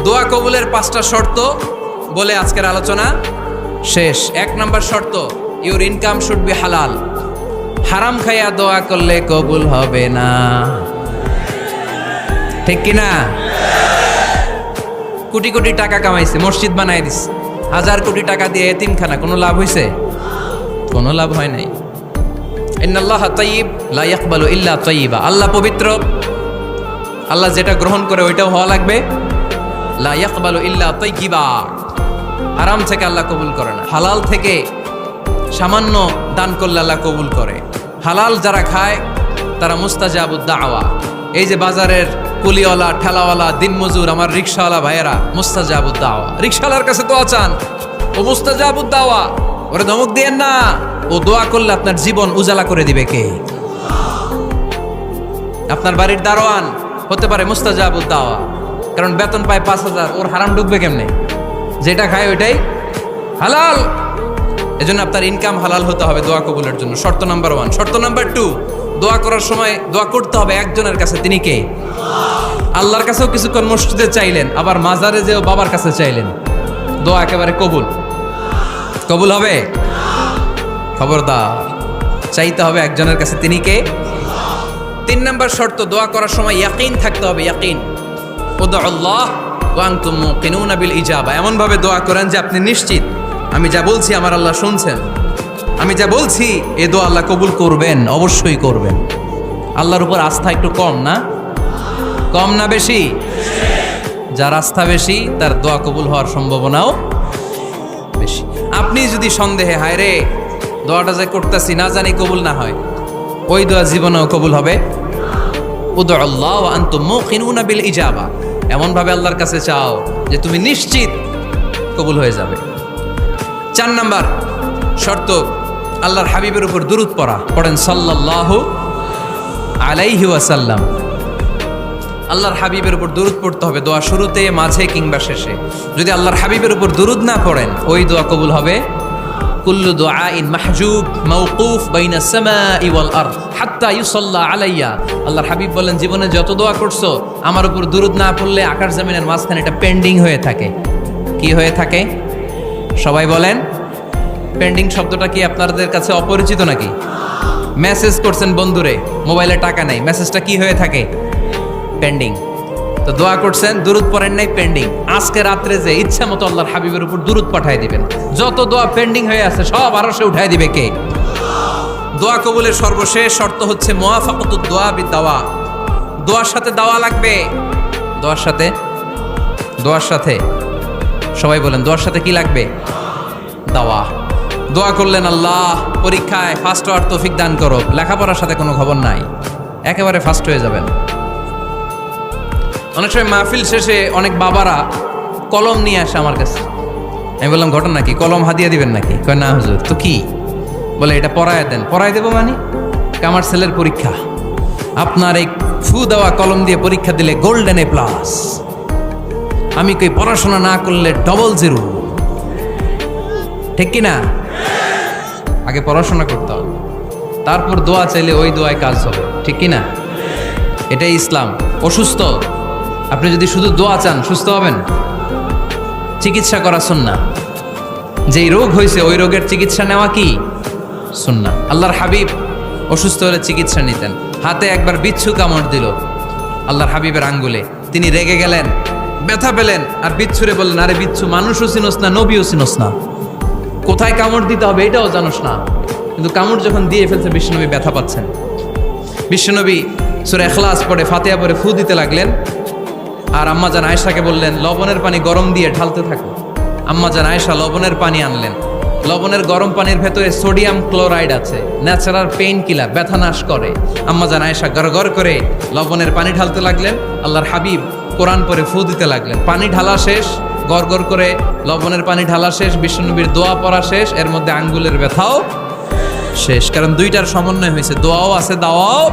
দোয়া কবুলের 5টা শর্ত বলে আজকের আলোচনা শেষ। 1 নম্বর শর্ত, ইউর ইনকাম শুড বি হালাল। হারাম খাইয়া দোয়া করলে কবুল হবে না, ঠিক কিনা? কোটি কোটি টাকা কামাইছে, মসজিদ বানাই দিছে, 1000 কোটি টাকা দিয়ে এতিমখানা, কোনো লাভ হয়েছে? কোনো লাভ হয় নাই। ইন্নাল্লাহা তাইয়্যিব লা ইয়াকবালু ইল্লা তাইয়্যিবা। আল্লাহ পবিত্র, আল্লাহ যেটা গ্রহণ করে ওইটাও হওয়া লাগবে। লা ইয়াকবালু ইল্লা তাইয়্যিবা। হারাম থেকে আল্লাহ কবুল করে না, হালাল থেকে সামান্য দান করলে আল্লাহ কবুল করে। হালাল যারা খায় তারা মুস্তাজাবুদ দাওয়া। এই যে বাজারের কুলিওয়ালা, ঠেলাওয়ালা, দিনমজুর, আমার রিকশাওয়ালা ভাইয়েরা, মুস্তাজাবুদ দাওয়া। রিকশাওয়ালার কাছে দোয়া চান, ও মুস্তাজাবুদ দাওয়া, ওরে ধমক দিয়েন না। ও দোয়া করলে আপনার জীবন উজালা করে দিবে কে? আপনার বাড়ির দারোয়ান হতে পারে মুস্তাজাবুদ দাওয়া, কারণ বেতন পায় 5000, ওর হারাম ঢুকবে কেমনে? যেটা খায় ওইটাই হালাল। এজন্য আপনার ইনকাম হালাল হতে হবে দোয়া কবুলের জন্য। শর্ত নাম্বার 1। শর্ত নাম্বার 2, দোয়া করার সময় দোয়া করতে হবে একজনের কাছে। তিনি কে? আল্লাহর কাছেও কিছুক্ষণ মসজিদে চাইলেন, আবার মাজারে যেও বাবার কাছে চাইলেন, দোয়া একেবারে কবুল। কবুল হবে? খবরদার, চাইতে হবে একজনের কাছে। তিনি কে? 3 নম্বর শর্ত, দোয়া করার সময় ইয়াকিন থাকতে হবে। ইয়াকিন, উদউল্লাহ ওয়া আনতুম মুকিনুনা বিল ইজাবা। এমন ভাবে দোয়া করেন যে আপনি নিশ্চিত আমি যা বলছি আমার আল্লাহ শুনছেন, আমি যা বলছি এ দোয়া আল্লাহ কবুল করবেন, অবশ্যই করবেন। আল্লাহর উপর আস্থা একটু কম না? কম না বেশি? যার আস্থা বেশি তার দোয়া কবুল হওয়ার সম্ভাবনাও বেশি। আপনি যদি সন্দেহে, হায় রে দোয়াটা যে করতেছি না জানি কবুল না হয়, ওই দোয়া জীবনেও কবুল হবে। উদউল্লাহ ওয়া আনতুম মুকিনুনা বিল ইজাবা। এমন ভাবে আল্লাহর কাছে চাও যে তুমি নিশ্চিত কবুল হয়ে যাবে। 4 নাম্বার শর্ত, আল্লাহর হাবিবের উপর দুরূদ পড়া। পড়েন সাল্লাল্লাহু আলাইহি ওয়াসাল্লাম। আল্লাহর হাবিবের উপর দুরূদ পড়তে হবে দোয়া শুরুতে, মাঝে কিংবা শেষে। যদি আল্লাহর হাবিবের উপর দুরূদ না পড়েন, ওই দোয়া কবুল হবে। কুল্লু দুআইন মাহজুব মাওকুফ বাইনাস সামাই ওয়াল আরদ হাত্তা ইউসাল্লা আলাইয়া। আল্লাহর হাবিব বলেন, জীবনে যত দোয়া করছো আমার উপর দুরূদ না পড়লে আকাশ জমিনের মাঝখানে এটা পেন্ডিং হয়ে থাকে। কি হয়ে থাকে? সবাই বলেন। পেন্ডিং শব্দটা কি আপনাদের কাছে অপরিচিত নাকি? মেসেজ করছেন বন্ধুরে, মোবাইলে টাকা নাই, মেসেজটা কি হয়ে থাকে? পেন্ডিং। তো দোয়া করছেন, দুরূদ পড়েন নাই, পেন্ডিং। আজকে রাত্রে যে ইচ্ছা মতো আল্লাহর হাবিবের উপর দুরূদ পাঠায় দিবেন, যত দোয়া পেন্ডিং হয়ে আছে সব আরশে উঠায় দিবে কে? দোয়া কবুলের সর্বশেষ শর্ত হচ্ছে মুওয়াফাকাতুদ দোয়া বিদ-দাওয়া। দোয়ার সাথে দাওয়া লাগবে। দোয়ার সাথে, দোয়ার সাথে সবাই বলেন, দোয়ার সাথে কি লাগবে? দাওয়া। দোয়া করলেন, আল্লাহ পরীক্ষায় ফার্স্ট হওয়ার তৌফিক দান করো। লেখাপড়ার সাথে কোনো খবর নাই, একেবারে ফার্স্ট হয়ে যাবেন। অনেক সময় মাহফিল শেষে অনেক বাবারা কলম নিয়ে আসে আমার কাছে। আমি বললাম, ঘটনা কি? কলম হাদিয়া দিবেন নাকি? কয় না হুজুর। তো কি? বলে এটা পড়ায় দেন। পড়ায় দেবো মানে? আমার ছেলের পরীক্ষা, আপনার এই ফু দেওয়া কলম দিয়ে পরীক্ষা দিলে গোল্ডেন A+। আমি কই পড়াশোনা না করলে ডবল 0, ঠিক কিনা? আগে পড়াশোনা করতে হবে, তারপর দোয়া চাইলে ওই দোয়ায় কাজ হবে, ঠিক কিনা? এটাই ইসলাম। অসুস্থ, আপনি যদি শুধু দোয়া চান সুস্থ হবেন? চিকিৎসা করা সুন্নাহ। যেই রোগ হয়েছে ওই রোগের চিকিৎসা নেওয়া কি সুন্নাহ। আল্লাহর হাবিব অসুস্থ হলে চিকিৎসা নিতেন। হাতে একবার বিচ্ছু কামড় দিল আল্লাহর হাবিবের আঙ্গুলে, তিনি রেগে গেলেন, ব্যথা পেলেন, আর বিচ্ছুরে বললেন, আরে বিচ্ছু, মানুষও চিনোস না, নবীও চিনোস না, কোথায় কামড় দিতে হবে এটাও জানোস না। কিন্তু কামড় যখন দিয়ে ফেলছে, বিশ্বনবী ব্যথা পাচ্ছেন। বিশ্বনবী সূরা ইখলাস পড়ে, ফাতিহা পড়ে ফু দিতে লাগলেন। আর আম্মাজান আয়েশাকে বললেন, লবণের পানি গরম দিয়ে ঢালতে থাকো। আম্মাজান আয়েশা লবণের পানি আনলেন। লবণের গরম পানির ভেতরে সোডিয়াম ক্লোরাইড আছে, ন্যাচারাল পেইন কিলার, ব্যথা নাশ করে। আম্মাজান আয়েশা গড়গড় করে লবণের পানি ঢালতে লাগলেন। আল্লাহর হাবিব কোরআন পড়ে ফু দিতে লাগলেন। পানি ঢালা শেষ, গড়গড় করে লবণের পানি ঢালা শেষ, বিশ্বনবীর দোয়া পড়া শেষ, এর মধ্যে আঙ্গুলের ব্যথাও শেষ। কারণ দুইটার সমন্বয় হয়েছে, দোয়াও আছে, দাওয়াও